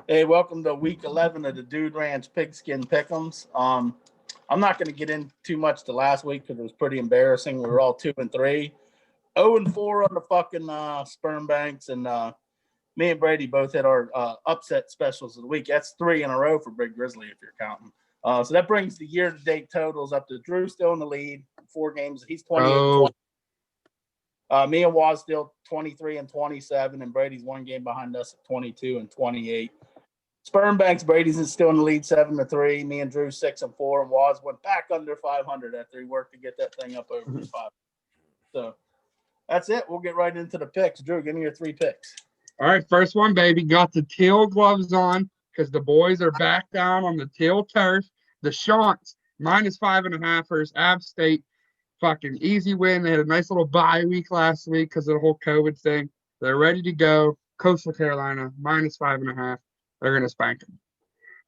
Hey, welcome to week 11 of the Dude Ranch Pigskin Pick'ems. I'm not going to get in too much to last week because it was pretty embarrassing. We were all 2-3, 0-4 on the fucking sperm banks, and me and Brady both had our upset specials of the week. That's 3 in a row for Big Grizzly if you're counting. So that brings the year-to-date totals up to Drew still in the lead, 4 games. He's 28-20. Me and Waz still 23-27, and Brady's 1 game behind us at 22-28. Sperm Banks, Brady's is still in the lead 7-3. Me and Drew 6-4, and Waz went back under 500 after he worked to get that thing up over 500. So that's it. We'll get right into the picks. Drew, give me your 3 picks. All right, first one, baby. Got the teal gloves on because the boys are back down on the teal turf. The Shants -5.5 versus App State. Fucking easy win. They had a nice little bye week last week because of the whole COVID thing. They're ready to go. Coastal Carolina -5.5. They're going to spank them.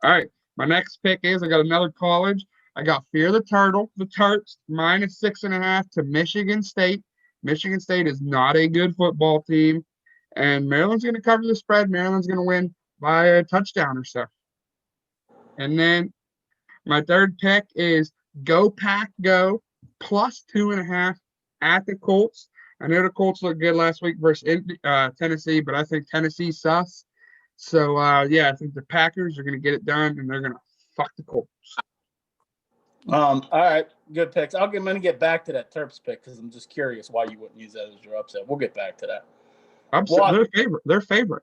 All right, my next pick is I got another college. I got Fear the Turtle, the Terps, -6.5 to Michigan State. Michigan State is not a good football team, and Maryland's going to cover the spread. Maryland's going to win by a touchdown or so. And then my third pick is Go Pack Go, +2.5 at the Colts. I know the Colts looked good last week versus Tennessee, but I think Tennessee sus. So, I think the Packers are going to get it done, and they're going to fuck the Colts. All right, good picks. I'm going to get back to that Terps pick because I'm just curious why you wouldn't use that as your upset. We'll get back to that. They're favorite.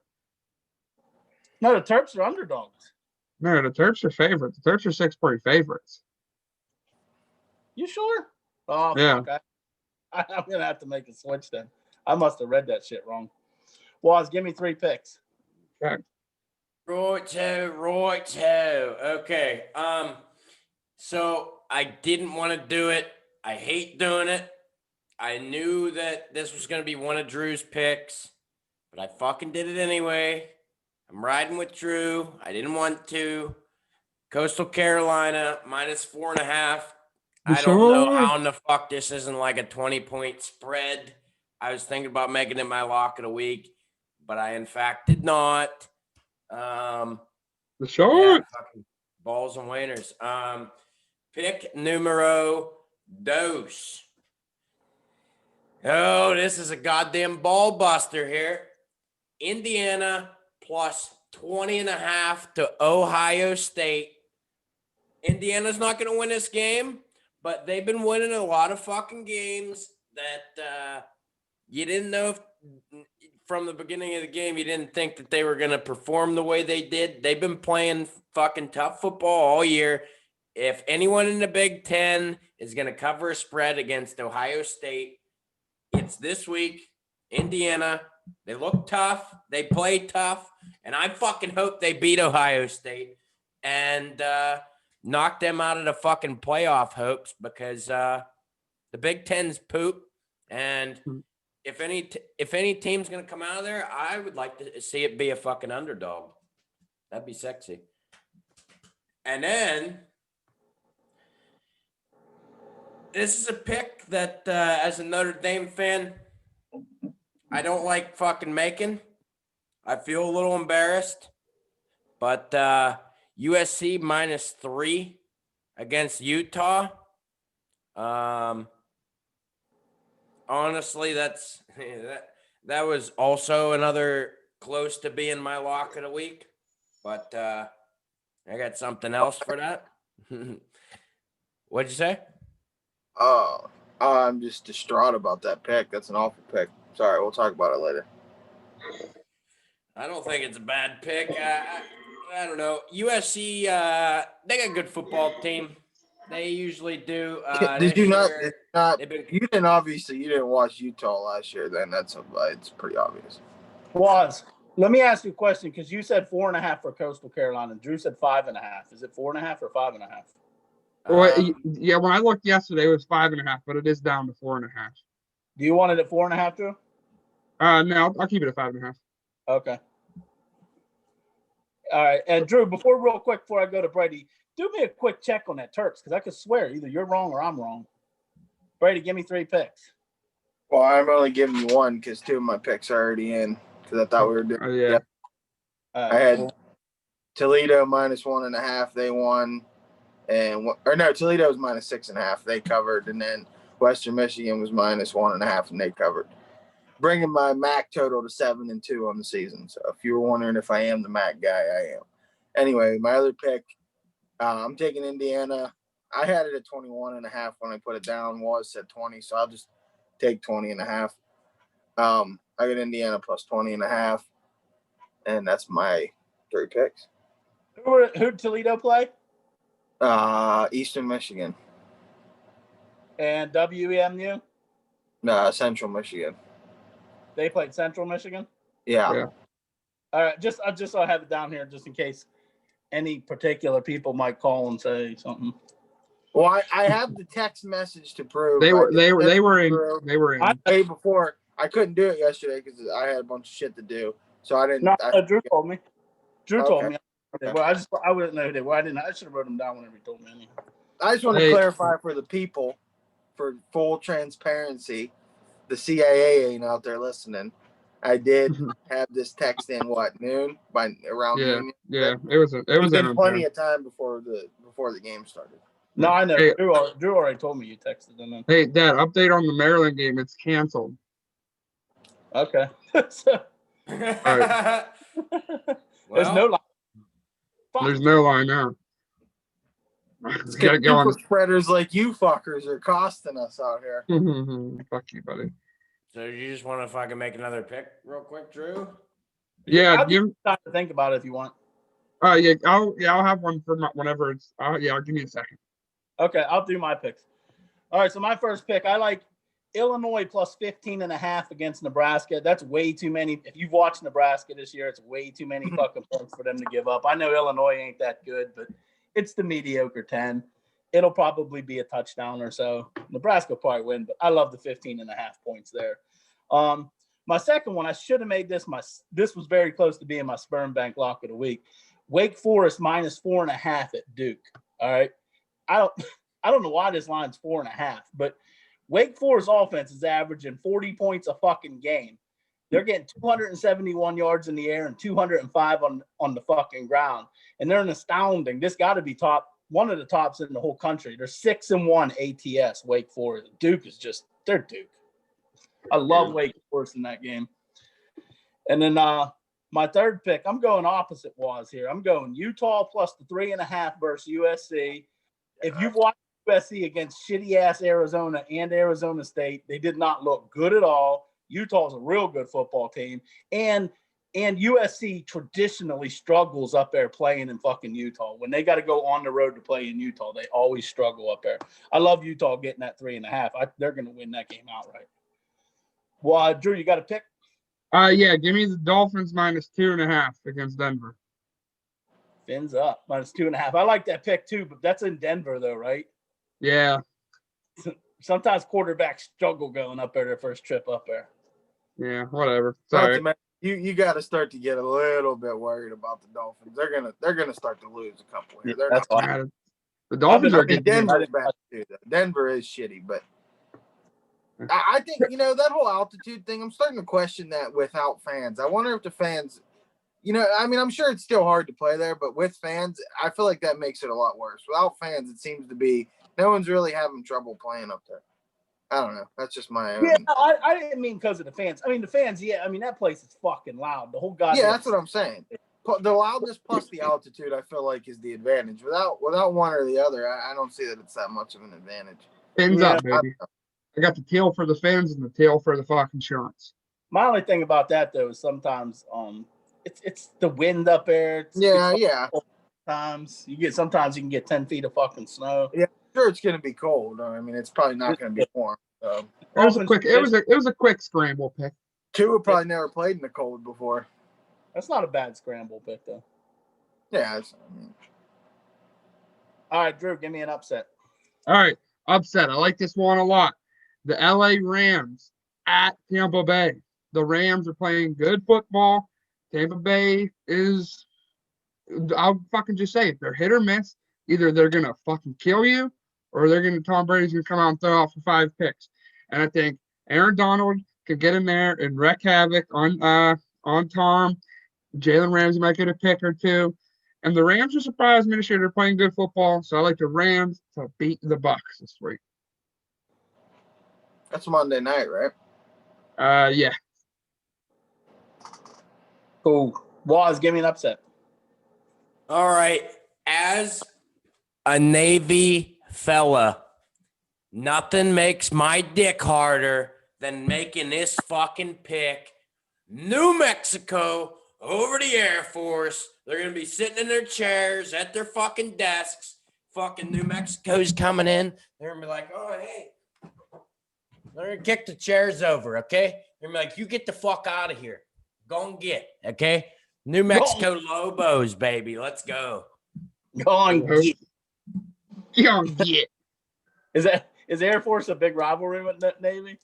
No, the Terps are underdogs. No, the Terps are favorite. The Terps are 6-point favorites. You sure? Oh, yeah. Fuck. I'm going to have to make a switch then. I must have read that shit wrong. Waz, give me 3 picks. Okay. Righto. Okay. So I didn't want to do it. I hate doing it. I knew that this was going to be one of Drew's picks, but I fucking did it anyway. I'm riding with Drew. I didn't want to. Coastal Carolina -4.5. I don't know how in the fuck this isn't like a 20-point spread. I was thinking about making it my lock of the week, but I in fact did not. The short balls and wieners. Pick numero dos. Oh, this is a goddamn ball buster here. Indiana +20.5 to Ohio State. Indiana's not going to win this game, but they've been winning a lot of fucking games that you didn't know if from the beginning of the game, you didn't think that they were going to perform the way they did. They've been playing fucking tough football all year. If anyone in the Big Ten is going to cover a spread against Ohio State, it's this week. Indiana, they look tough. They play tough. And I fucking hope they beat Ohio State and knock them out of the fucking playoff hopes because the Big Ten's poop. And if any team's going to come out of there, I would like to see it be a fucking underdog. That'd be sexy. And then this is a pick that, as a Notre Dame fan, I don't like fucking making. I feel a little embarrassed. But USC -3 against Utah. Honestly, that was also another close to being my lock of the week, but I got something else for that. What'd you say? Oh, I'm just distraught about that pick. That's an awful pick. Sorry, we'll talk about it later. I don't think it's a bad pick. I don't know. USC, they got a good football team. They usually do. Did you not? You didn't watch Utah last year. Then it's pretty obvious. Waz, let me ask you a question because you said 4.5 for Coastal Carolina. Drew said 5.5. Is it 4.5 or 5.5? Yeah, when I looked yesterday, it was 5.5, but it is down to 4.5. Do you want it at 4.5, Drew? No, I'll keep it at 5.5. Okay. All right, and Drew, real quick before I go to Brady, do me a quick check on that Terps because I could swear either you're wrong or I'm wrong. Brady, give me 3 picks. Well, I'm only giving you 1 because 2 of my picks are already in because I thought we were doing. Yeah. I had Toledo -1.5. They won. Toledo was -6.5. They covered. And then Western Michigan was -1.5, and they covered. Bringing my MAC total to 7-2 on the season. So if you were wondering if I am the MAC guy, I am. Anyway, my other pick, I'm taking Indiana. I had it at 21.5 when I put it down. Was at 20, so I'll just take 20.5. I got Indiana plus 20.5, and that's my 3 picks. Who'd Toledo play? Eastern Michigan. And WEMU? Central Michigan. They played Central Michigan? Yeah. All right, just so I have it down here, just in case any particular people might call and say something. Well, I have the text message to prove They were in. Way before. I couldn't do it yesterday because I had a bunch of shit to do, so I didn't. No, Drew told me. Told me. Okay. Well, I wouldn't know who they were. I should have wrote them down whenever he told me. Anyhow. I just want to clarify for the people, for full transparency, the CIA ain't out there listening. I did have this text in noon noon. Yeah, it was plenty of time before the game started. No, I know. Hey, Drew already told me you texted them. Hey, Dad, update on the Maryland game. It's canceled. Okay. Right. There's no line. There's no line now. Gotta go on. Spreaders like you fuckers are costing us out here. Fuck you, buddy. So you just want to fucking make another pick real quick, Drew? Yeah, I'll give you time to think about it if you want. I'll have one for whenever it's. I'll give me a second. Okay, I'll do my picks. All right, so my first pick, I like Illinois plus 15.5 against Nebraska. That's way too many. If you've watched Nebraska this year, it's way too many fucking points for them to give up. I know Illinois ain't that good, but it's the mediocre 10. It'll probably be a touchdown or so. Nebraska will probably win, but I love the 15.5 points there. My second one, I should have made this. This was very close to being my sperm bank lock of the week. Wake Forest -4.5 at Duke. All right. I don't know why this line's 4.5, but Wake Forest offense is averaging 40 points a fucking game. They're getting 271 yards in the air and 205 on the fucking ground. And they're an astounding. This got to be one of the tops in the whole country. They're 6-1 ATS, Wake Forest. Duke is they're Duke. I love Wake Forest in that game. And then my third pick, I'm going opposite Waz here. I'm going Utah plus the 3.5 versus USC. If you've watched USC against shitty-ass Arizona and Arizona State, they did not look good at all. Utah's a real good football team. And USC traditionally struggles up there playing in fucking Utah. When they got to go on the road to play in Utah, they always struggle up there. I love Utah getting that 3.5. They're going to win that game outright. Well, Drew, you got a pick? Yeah, give me the Dolphins -2.5 against Denver. Fins up, -2.5. I like that pick too, but that's in Denver though, right? Yeah. Sometimes quarterbacks struggle going up there their first trip up there. Yeah, whatever. Sorry. You got to start to get a little bit worried about the Dolphins. They're gonna start to lose a couple here. Yeah, that's not. The Dolphins are good. Denver's bad too. Denver is shitty, but I think that whole altitude thing. I'm starting to question that without fans. I wonder if the fans. I'm sure it's still hard to play there, but with fans, I feel like that makes it a lot worse. Without fans, it seems to be no one's really having trouble playing up there. I don't know. That's just my own. Yeah, I didn't mean because of the fans. I mean, the fans, that place is fucking loud. The whole goddamn. Yeah, that's what I'm saying. The loudness plus the altitude, I feel like, is the advantage. Without one or the other, I don't see that it's that much of an advantage. Fins up, baby. I got the tail for the fans and the tail for the fucking shots. My only thing about that though is sometimes it's the wind up there. Yeah. Sometimes you can get 10 feet of fucking snow. Yeah, sure it's gonna be cold. I mean, it's probably not gonna be warm. So. It was a quick scramble pick. Tua probably never played in the cold before. That's not a bad scramble pick though. Yeah. All right, Drew, give me an upset. All right, upset. I like this one a lot. The LA Rams at Tampa Bay. The Rams are playing good football. Tampa Bay is, I'll fucking just say it. They're hit or miss. Either they're going to fucking kill you or Tom Brady's going to come out and throw off for 5 picks. And I think Aaron Donald can get in there and wreak havoc on Tom. Jalen Ramsey might get a pick or two. And the Rams are surprised me this year. They're playing good football, so I like the Rams to beat the Bucks this week. That's Monday night, right? Yeah. Cool. Waz, give me an upset. All right. As a Navy fella, nothing makes my dick harder than making this fucking pick. New Mexico over the Air Force. They're going to be sitting in their chairs at their fucking desks. Fucking New Mexico's coming in. They're going to be like, oh, hey. They're going to kick the chairs over, okay? They're going to be like, you get the fuck out of here. Go and get, okay? New Mexico Lobos, baby. Let's go. Go on, get. Get. Is Air Force a big rivalry with the Navy?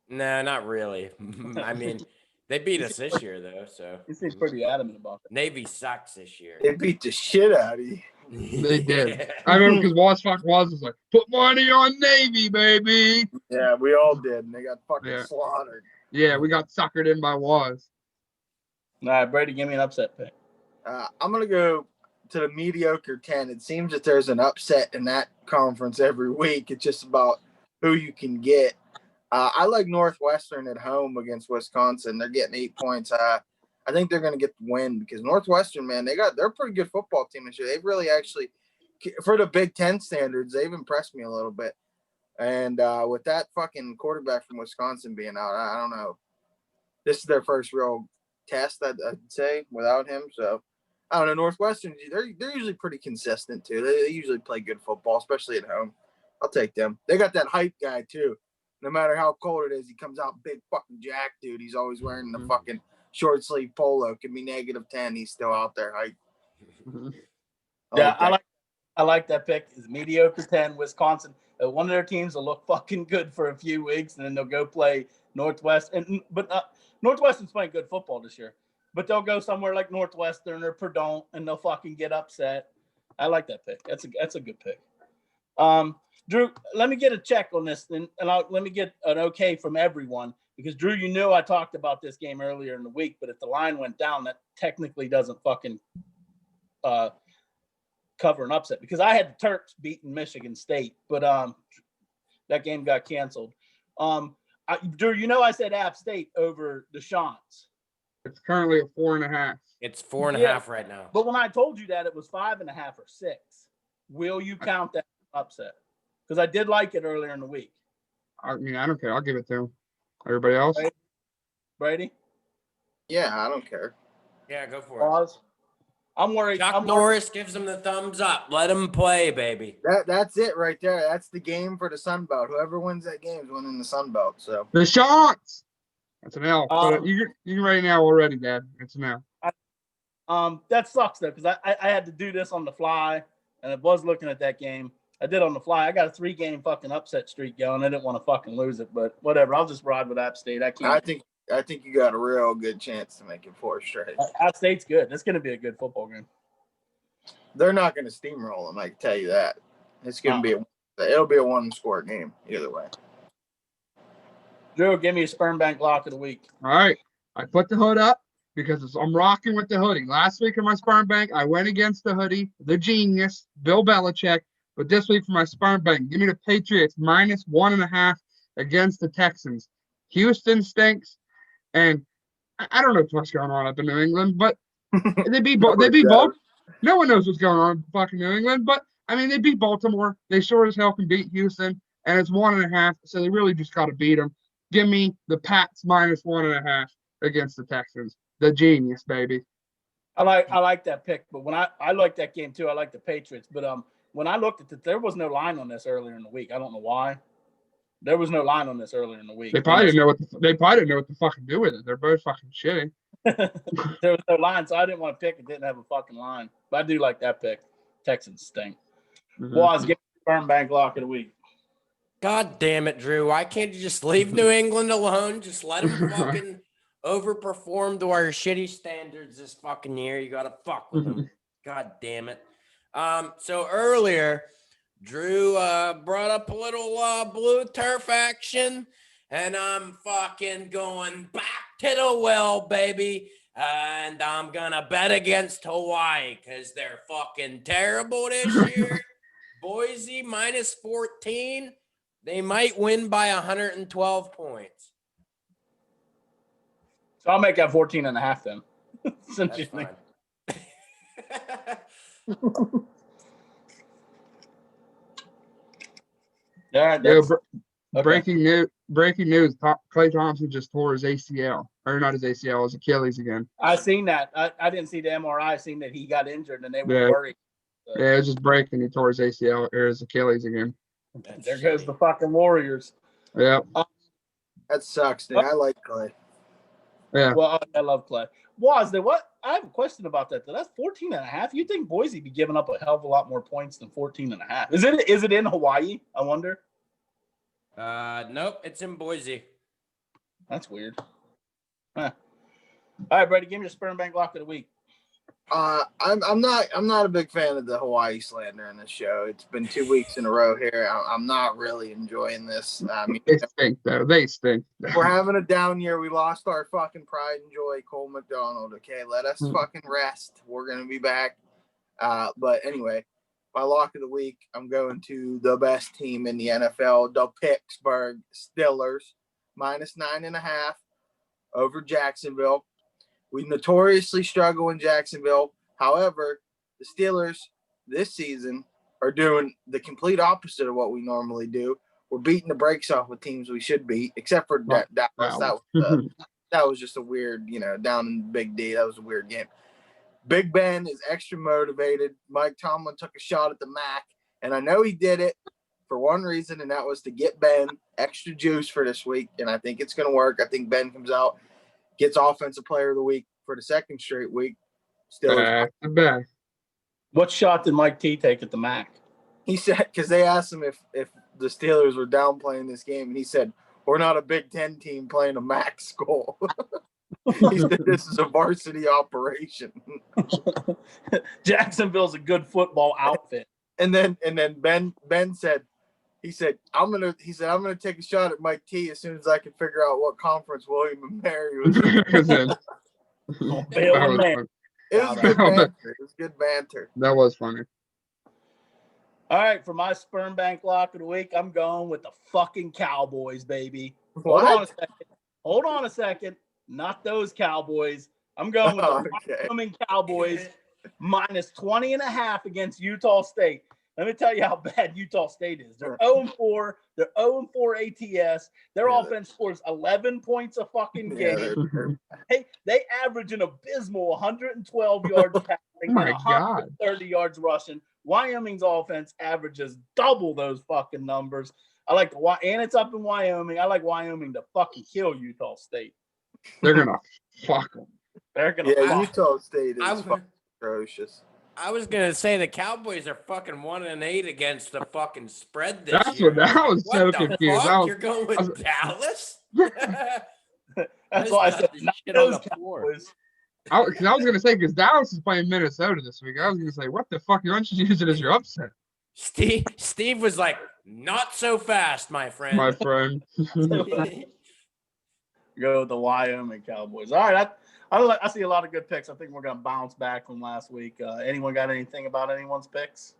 No, not really. I mean, they beat us this year, though, so. You seem pretty adamant about it. Navy sucks this year. They beat the shit out of you. They did. I remember because Waz was like, put money on Navy, baby. Yeah, we all did, and they got fucking slaughtered. Yeah, we got suckered in by Waz. All right, Brady, give me an upset pick. I'm going to go to the mediocre 10. It seems that there's an upset in that conference every week. It's just about who you can get. I like Northwestern at home against Wisconsin. They're getting 8 points. I think they're going to get the win because Northwestern, man, they're a pretty good football team this year. They've really actually, for the Big Ten standards, they've impressed me a little bit. And with that fucking quarterback from Wisconsin being out, I don't know. This is their first real test, I'd say, without him. So, I don't know. Northwestern, they're usually pretty consistent, too. They usually play good football, especially at home. I'll take them. They got that hype guy, too. No matter how cold it is, he comes out big fucking jack, dude. He's always wearing the fucking short sleeve polo. It can be -10. He's still out there hype. Yeah, I like that pick. Is mediocre 10, Wisconsin. One of their teams will look fucking good for a few weeks, and then they'll go play Northwest. But Northwestern's playing good football this year. But they'll go somewhere like Northwestern or Purdue, and they'll fucking get upset. I like that pick. That's a good pick. Drew, let me get a check on this, and let me get an okay from everyone. Because, Drew, you knew I talked about this game earlier in the week, but if the line went down, that technically doesn't fucking cover an upset. Because I had the Turks beating Michigan State, but that game got canceled. Drew, you know I said App State over the Shants. It's currently a 4.5. It's 4.5 right now. But when I told you that, it was 5.5 or 6. Will you count that upset? Because I did like it earlier in the week. I mean, I don't care. I'll give it to him. Everybody else? Brady? Yeah, I don't care. Yeah, go for Pause. I'm worried. Chuck Norris gives them the thumbs up. Let them play, baby. That's it right there. That's the game for the Sun Belt. Whoever wins that game is winning the Sun Belt. So The Shants! That's an L. You can write now already, Dad. It's an L. That sucks, though, because I had to do this on the fly, and I was looking at that game. I did on the fly. I got a 3-game fucking upset streak going. I didn't want to fucking lose it, but whatever. I'll just ride with App State. I think you got a real good chance to make it 4 straight. App State's good. It's going to be a good football game. They're not going to steamroll them. I can tell you that. It's going to it'll be a 1-score game either way. Drew, give me a sperm bank lock of the week. All right. I put the hood up because I'm rocking with the hoodie. Last week in my sperm bank, I went against the hoodie, the genius, Bill Belichick. But this week for my sperm bank, give me the Patriots -1.5 against the Texans. Houston stinks, and I don't know what's going on up in New England, but they beat both. No one knows what's going on in fucking New England, but I mean they beat Baltimore. They sure as hell can beat Houston, and it's 1.5, so they really just got to beat them. Give me the Pats -1.5 against the Texans. The genius, baby. I like that pick, but when I like that game too. I like the Patriots, but when I looked at it, there was no line on this earlier in the week. I don't know why. There was no line on this earlier in the week. They probably didn't know what to fucking do with it. They're both fucking shitty. There was no line, so I didn't want to pick. It didn't have a fucking line, but I do like that pick. Texans stink. Waz, give me the sperm bank lock of the week. God damn it, Drew. Why can't you just leave New England alone? Just let them fucking overperform to our shitty standards this fucking year. You got to fuck with them. God damn it. So earlier, Drew brought up a little blue turf action, and I'm fucking going back to the well, baby. And I'm going to bet against Hawaii because they're fucking terrible this year. Boise minus 14. They might win by 112 points. So I'll make that 14.5 then. Since That's you think. fine. All right, Yeah, that's, okay. breaking news. Klay Thompson just tore his ACL, or not his ACL, his Achilles again. I seen that. I didn't see the MRI. I seen that he got injured and they were Yeah. worried. Yeah, it was just breaking. He tore his ACL or his Achilles again. That's There goes shitty. the fucking Warriors. Yeah, That sucks, dude. I like Clay. yeah. Well, I love Clay. Was there what? I have a question about that. Though. That's 14.5. You think Boise be giving up a hell of a lot more points than 14.5? Is it in Hawaii? I wonder. Nope, it's in Boise. That's weird. Huh. All right, Brady, give me your sperm bank lock of the week. I'm not a big fan of the Hawaii slander in this show. It's been 2 weeks in a row here. I'm not really enjoying this. I mean, They stink, though. They stink. we're having a down year. We lost our fucking pride and joy, Cole McDonald. Okay, let us fucking rest. We're gonna be back. But anyway, my lock of the week, I'm going to the best team in the NFL, the Pittsburgh Steelers, minus 9.5 over Jacksonville. We notoriously struggle in Jacksonville. However, the Steelers this season are doing the complete opposite of what we normally do. We're beating the brakes off with teams we should beat, except for Dallas. That was just a weird, down in Big D. That was a weird game. Big Ben is extra motivated. Mike Tomlin took a shot at the Mac, and I know he did it for one reason, and that was to get Ben extra juice for this week, and I think it's going to work. I think Ben comes out, gets Offensive Player of the Week for the second straight week. Steelers. Back. What shot did Mike T take at the Mac? He said, because they asked him if the Steelers were downplaying this game, and he said, we're not a Big Ten team playing a MAC school. He said, this is a varsity operation. Jacksonville's a good football outfit. And then Ben said, I'm gonna take a shot at Mike T as soon as I can figure out what conference William and Mary was in. Bill and Mary. It was good banter. It was good banter. That was funny. All right, for my sperm bank lock of the week, I'm going with the fucking Cowboys, baby. What? Hold on a second. Not those Cowboys. I'm going with the Wyoming Cowboys minus 20.5 against Utah State. Let me tell you how bad Utah State is. They're 0-4. They're 0-4 ATS. Their offense scores 11 points a fucking game. They average an abysmal 112 yards passing and 130 yards rushing. Wyoming's offense averages double those fucking numbers. And it's up in Wyoming. I like Wyoming to fucking kill Utah State. They're gonna fuck them. Utah State is fucking atrocious. I was gonna say the Cowboys are fucking 1-8 against the fucking spread this That's year. what I was so confused. You're going with Dallas? That's why I said shit on the floor. Because I was gonna say because Dallas is playing Minnesota this week. I was gonna say, what the fuck? You want you to use it as your upset? Steve was like, not so fast, my friend. My friend. Go with the Wyoming Cowboys. All right, I see a lot of good picks. I think we're gonna bounce back from last week. Anyone got anything about anyone's picks?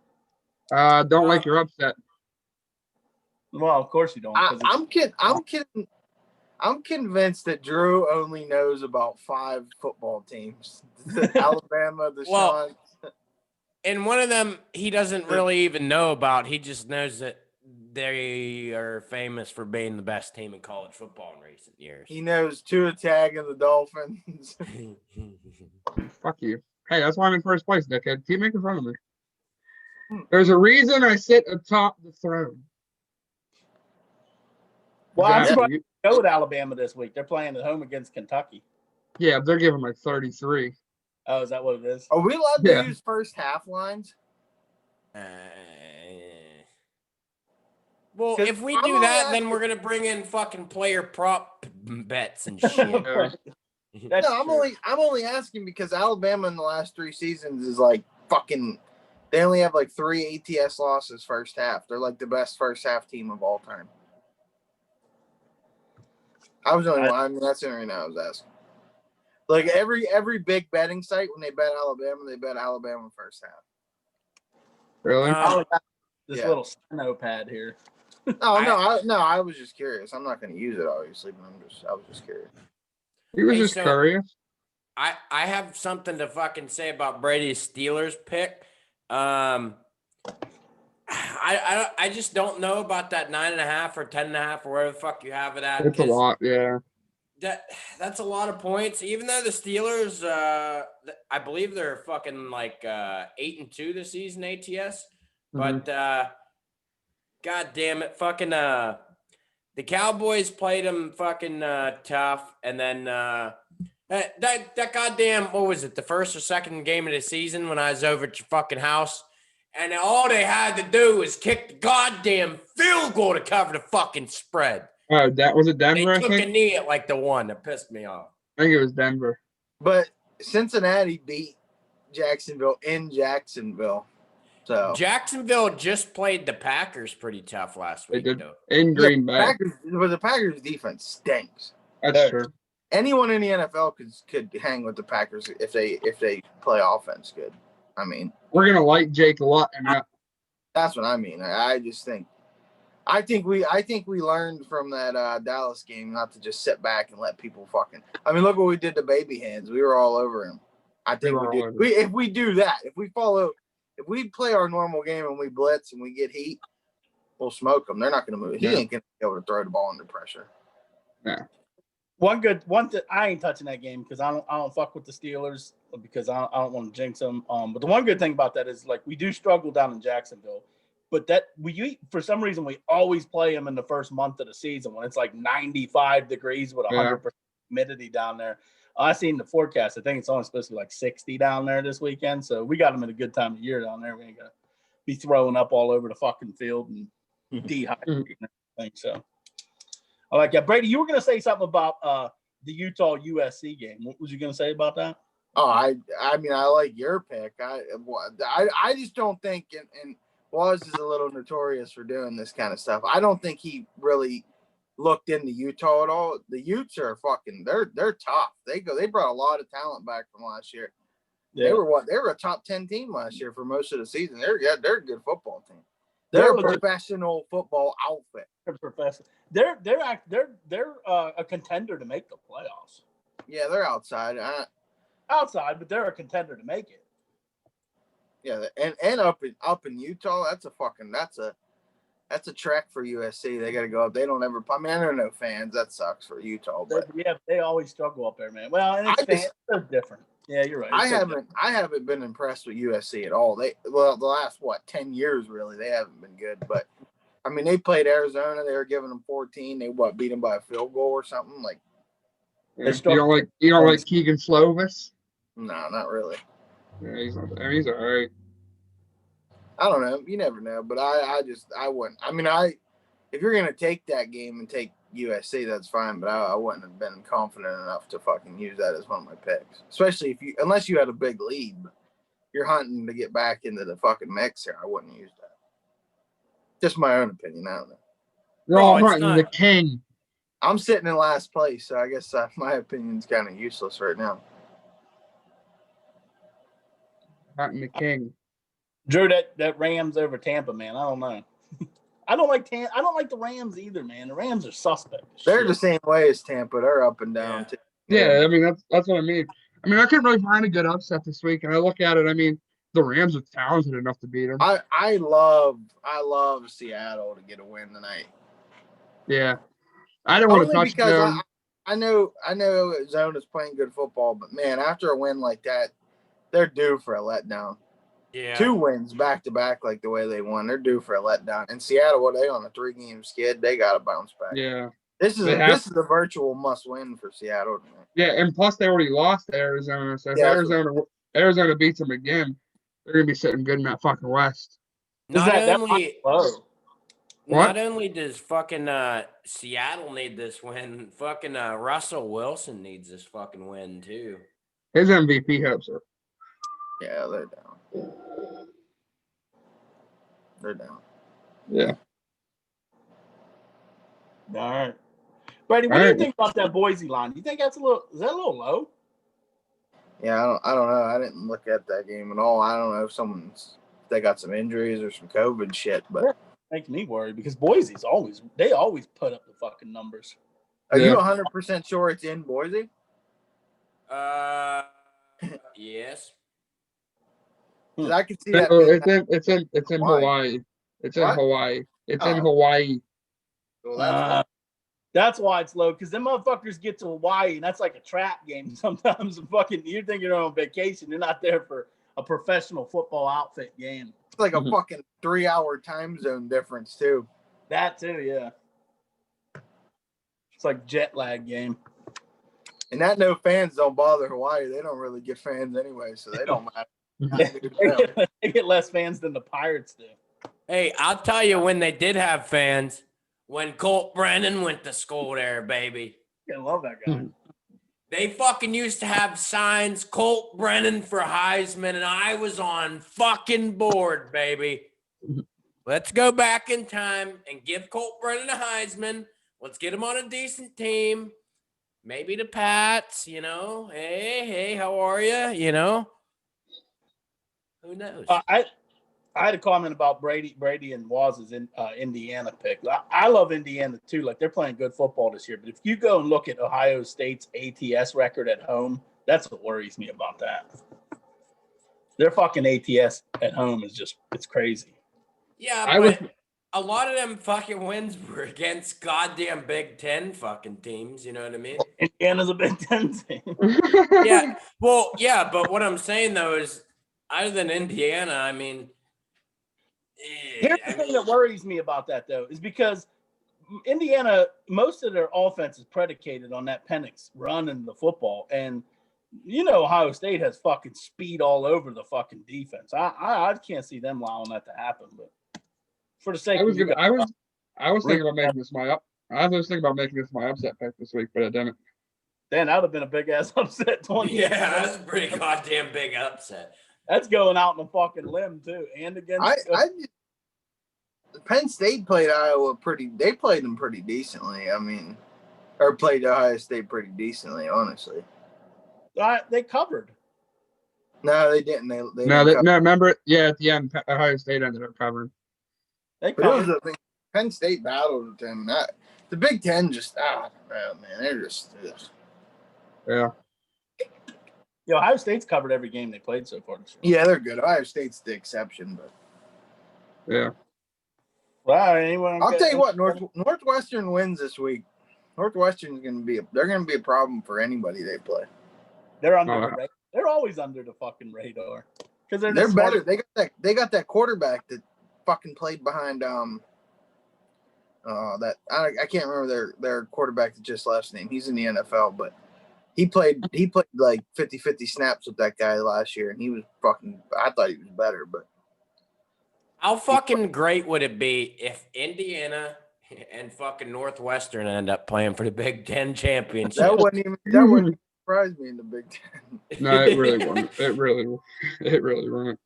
Don't like your upset. Well, of course you don't. I'm convinced that Drew only knows about 5 football teams: Alabama, the Sean. And one of them he doesn't really even know about. He just knows that they are famous for being the best team in college football in recent years. He knows Tua Tag and the Dolphins. Fuck you. Hey, that's why I'm in first place, dickhead. Keep making fun of me. There's a reason I sit atop the throne. Well, I'm surprised to go with Alabama this week. They're playing at home against Kentucky. Yeah, they're giving like 33. Oh, is that what it is? Are we allowed to use first half lines? Well, if we do that, then we're gonna bring in fucking player prop bets and shit. I'm only asking because Alabama in the last 3 seasons is like fucking. They only have like 3 ATS losses first half. They're like the best first half team of all time. That's the only reason I was asking. Like every big betting site, when they bet Alabama first half. Really? Oh, this Yeah. little notepad here. I was just curious. I'm not going to use it obviously, but I was just curious. He was Hey, just so- curious. I have something to fucking say about Brady's Steelers pick. I just don't know about that 9.5 or 10.5 or wherever the fuck you have it at. It's a 'cause lot, yeah. That's a lot of points. Even though the Steelers, I believe they're fucking like 8-2 this season ATS, but god damn it, fucking the Cowboys played them fucking tough, and then that goddamn, what was it, the first or second game of the season when I was over at your fucking house, and all they had to do was kick the goddamn field goal to cover the fucking spread. Oh, that was it They Denver, I took think? a knee at like the one that pissed me off. I think it was Denver. But Cincinnati beat Jacksonville in Jacksonville. So Jacksonville just played the Packers pretty tough last They week, did though. in Green Bay. the Packers defense stinks. That's true. Anyone in the NFL could hang with the Packers if they play offense good. I mean, We're gonna light Jake Luton up. that's what I mean. I just think we learned from that Dallas game not to just sit back and let people fucking. I mean, look what we did to Baby Hands. We were all over him. I think we do. If we do that, if we play our normal game and we blitz and we get heat, we'll smoke them. They're not going to move. He ain't going to be able to throw the ball under pressure. Yeah. I ain't touching that game because I don't fuck with the Steelers because I don't want to jinx them. But the one good thing about that is like we do struggle down in Jacksonville, but that for some reason we always play them in the first month of the season when it's like 95 degrees with 100% humidity down there. I seen the forecast. I think it's only supposed to be like 60 down there this weekend, so we got them at a good time of year down there. We ain't gonna be throwing up all over the fucking field and dehydrating and everything. So. I like that. Brady, you were going to say something about the Utah USC game. What was you going to say about that? Oh, I mean, I like your pick. I just don't think, and Waz is a little notorious for doing this kind of stuff. I don't think he really looked into Utah at all. The Utes are fucking, they're tough. They brought a lot of talent back from last year. Yeah. They were a top 10 team last year for most of the season. They're a good football team. They're a professional football outfit. They're a contender to make the playoffs. Yeah, they're outside. Outside, but they're a contender to make it. Yeah, and up in Utah, that's a trek for USC. They got to go up. They don't ever. I mean, I don't know fans. That sucks for Utah, but they always struggle up there, man. Well, and they're different. Yeah, you're right. I haven't been impressed with USC at all. The last 10 years really, they haven't been good. But I mean, they played Arizona. They were giving them 14. They beat them by a field goal or something like. Yeah. You don't like Keegan Slovis? No, not really. Yeah, he's all right. I don't know. You never know. But I wouldn't. I mean, if you're gonna take that game and take USC, that's fine. But I wouldn't have been confident enough to fucking use that as one of my picks. Especially unless you had a big lead. You're hunting to get back into the fucking mix here. I wouldn't use that. Just my own opinion. I don't know. You're all hunting the king. I'm sitting in last place, so I guess my opinion's kind of useless right now. Hunting the king. Drew, that Rams over Tampa, man. I don't know. I don't like the Rams either, man. The Rams are suspect. They're the same way as Tampa. They're up and down too. Yeah, I mean that's what I mean. I mean, I couldn't really find a good upset this week, and I look at it. I mean, the Rams are talented enough to beat them. I love Seattle to get a win tonight. Yeah, I don't want to touch them. I know Arizona's playing good football, but man, after a win like that, they're due for a letdown. Yeah. 2 wins back to back like the way they won. They're due for a letdown. And Seattle, what are they on a 3-game skid? They got to bounce back. Yeah. This is a virtual must win for Seattle tonight. Yeah, and plus they already lost to Arizona. So if Arizona beats them again, they're gonna be sitting good in that fucking West. Not only does fucking Seattle need this win, fucking Russell Wilson needs this fucking win too. His MVP hopes are. Yeah, they're down. They're down. Yeah. All right. Brady, what do you think about that Boise line? Do you think is that a little low? Yeah, I don't know. I didn't look at that game at all. I don't know if they got some injuries or some COVID shit. But Makes me worry because Boise's always put up the fucking numbers. are you Yeah. 100% sure it's in Boise? Yes. 'Cause I could see No, that being. it's in Hawaii. It's in What? Hawaii. It's in Oh. Hawaii. Well, That's why it's low because them motherfuckers get to Hawaii and that's like a trap game sometimes. Fucking, you think you're on vacation, you're not there for a professional football outfit game. it's like a Mhm. fucking 3-hour time zone difference too. That too, yeah. It's like jet lag game. And that no fans don't bother Hawaii. They don't really get fans anyway, so they don't matter. They get less fans than the Pirates do. Hey, I'll tell you when they did have fans. When Colt Brennan went to school there, baby. I love that guy. They fucking used to have signs, Colt Brennan for Heisman, and I was on fucking board, baby. Let's go back in time and give Colt Brennan a Heisman. Let's get him on a decent team. Maybe the Pats, you know. Hey, how are you? You know. Who knows? I had a comment about Brady and Waz's Indiana pick. I love Indiana too. Like they're playing good football this year. But if you go and look at Ohio State's ATS record at home, that's what worries me about that. Their fucking ATS at home is it's crazy. Yeah, a lot of them fucking wins were against goddamn Big Ten fucking teams. You know what I mean? Indiana's a Big Ten team. Yeah. Well, yeah, but what I'm saying though is, other than Indiana, I mean, Here's the thing that worries me about that though, is because Indiana, most of their offense is predicated on that Penix running the football, and you know Ohio State has fucking speed all over the fucking defense. I can't see them allowing that to happen, but for the sake I was of you gonna, guys, I was thinking about making this my upset pick this week, but I didn't. then that would have been a big ass upset. 20. yeah, that's a pretty goddamn big upset. That's going out on a fucking limb too, and against. Penn State played Iowa they played them pretty decently. I mean, or played Ohio State pretty decently, honestly. They covered. No, they didn't. They No, didn't cover. remember? Yeah, at the end, Ohio State ended up covering. They But it was covered. Penn State battled with them. The Big Ten just, I don't know, man. They're just, ugh. Yeah. Yeah, Ohio State's covered every game they played so far this year. Yeah, they're good. Ohio State's the exception, but Yeah. Well, anyone? I'll tell you what, Northwestern wins this week. Northwestern's they're gonna be a problem for anybody they play. They're under the radar. They're always under the fucking radar because they're better. They got that quarterback that fucking played behind that I can't remember their quarterback that just left name. He's in the NFL, but he played like 50-50 snaps with that guy last year, and he was fucking. I thought he was better, but how fucking great would it be if Indiana and fucking Northwestern end up playing for the Big Ten championship? that wouldn't surprise me in the Big Ten. No, it really wouldn't. It really wouldn't.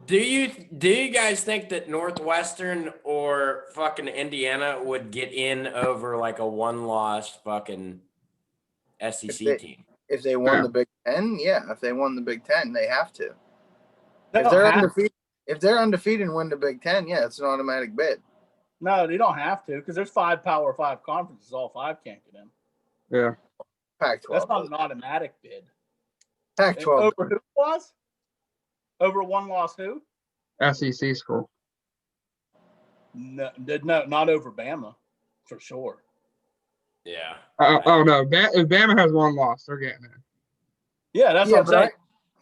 Do you guys think that Northwestern or fucking Indiana would get in over like a one-loss fucking SEC team? If they won the Big Ten, yeah. If they won the Big Ten, they have to. If they're undefeated and win the Big Ten, yeah, it's an automatic bid. No, they don't have to because there's 5 Power 5 conferences. All 5 can't get in. Yeah. Pac-12. That's not an automatic bid. Pac-12. Over who was? Over one loss who? SEC school. No, not over Bama, for sure. Yeah. Oh no, if Bama has one loss, they're getting in. Yeah, that's what I'm saying.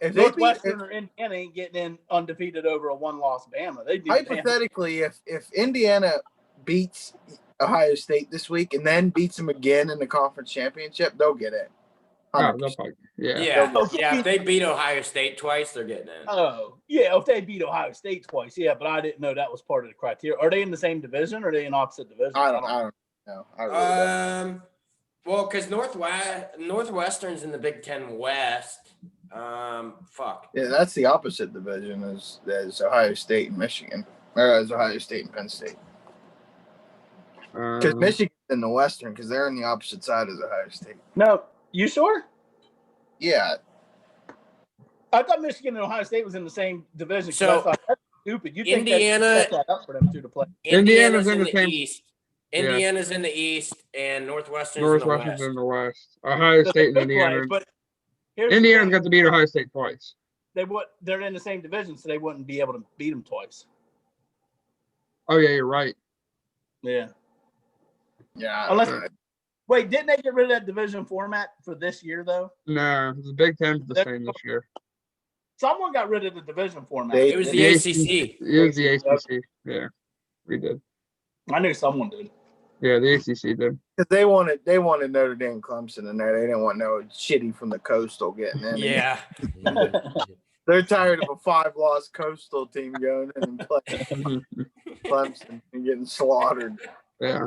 If Northwestern or Indiana ain't getting in undefeated over a one-loss Bama. They do. Hypothetically, if Indiana beats Ohio State this week and then beats them again in the conference championship, they'll get in. Oh, they'll probably, Yeah. If they beat Ohio State twice, they're getting in. Oh, yeah. If they beat Ohio State twice, yeah. But I didn't know that was part of the criteria. Are they in the same division or are they in opposite divisions? I don't know. I really don't. Well, because Northwestern's in the Big Ten West. Fuck. Yeah, that's the opposite division as Ohio State and Michigan, or as Ohio State and Penn State. Because Michigan's in the Western, because they're on the opposite side as Ohio State. No, you sure? Yeah. I thought Michigan and Ohio State was in the same division. 'Cause So, I thought that's stupid. You think Indiana- that set that up for them two to play? Indiana's in in the the same- East. Yeah. Indiana's in the East, and Northwestern's in the Northwestern's West. in the West. Ohio So State and they could play, Indiana. but here's the Indiana's thing. got to beat Ohio State twice. They're in the same division, so they wouldn't be able to beat them twice. Oh yeah, you're right. Yeah. Yeah. Unless- Wait, didn't they get rid of that division format for this year though? No, the Big Ten's the That's- same this year. Someone got rid of the division format. They- It was the The ACC. It was the ACC. Yeah, we did. I knew someone did. Yeah, the ACC did. Because they wanted Notre Dame, Clemson in there. They didn't want no shitty from the Coastal getting in. Yeah. They're tired of a 5-loss Coastal team going in and playing Clemson and getting slaughtered. Yeah,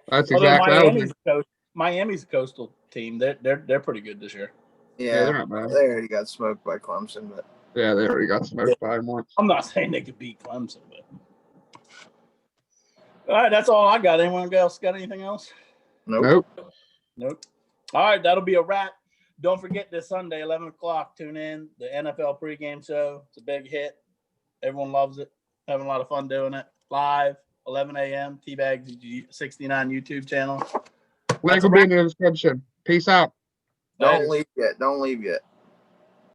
that's Although exactly. Miami's a coastal team. They're pretty good this year. Yeah, they're Yeah, not bad. they already got smoked by Clemson, but Yeah, they already got smoked by them once. I'm not saying they could beat Clemson, but all right, that's all I got. Anyone else got anything else? nope. Nope. All right, that'll be a wrap. Don't forget this Sunday, 11 o'clock, tune in. The NFL pregame show. It's a big hit. Everyone loves it. Having a lot of fun doing it. Live, 11 a.m. Teabags 69 YouTube channel. Link will be in the description. Peace out. Don't leave yet. Don't leave yet.